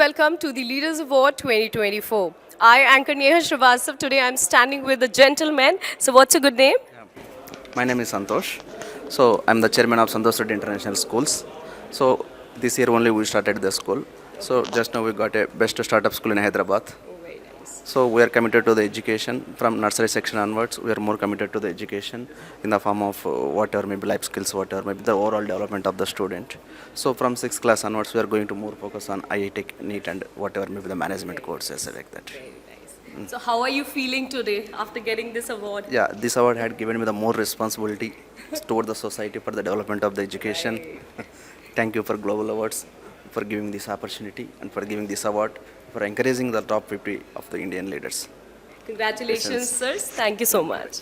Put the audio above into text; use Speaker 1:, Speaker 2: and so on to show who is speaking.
Speaker 1: welcome to the Leaders Award 2024. I anchor Neha Srivastava. Today I'm standing with a gentleman. So what's your good name?
Speaker 2: My name is Santosh. So I'm the chairman of Santosh Reddy International Schools. So this year only we started the school. So just now we got a best startup school in Hyderabad.
Speaker 1: Very nice.
Speaker 2: So we are committed to the education from nursery section onwards. We are more committed to the education in the form of whatever maybe life skills, whatever maybe the overall development of the student. So from 6th class onwards, we are going to more focus on IIT, NEET, and whatever maybe the management courses like that.
Speaker 1: Very nice. So how are you feeling today after getting this award?
Speaker 2: Yeah, this award had given me the more responsibility toward the society for the development of the education. Thank you for Global Awards for giving this opportunity and for giving this award, for encouraging the top 50 of the Indian leaders.
Speaker 1: Congratulations, sirs. Thank you so much.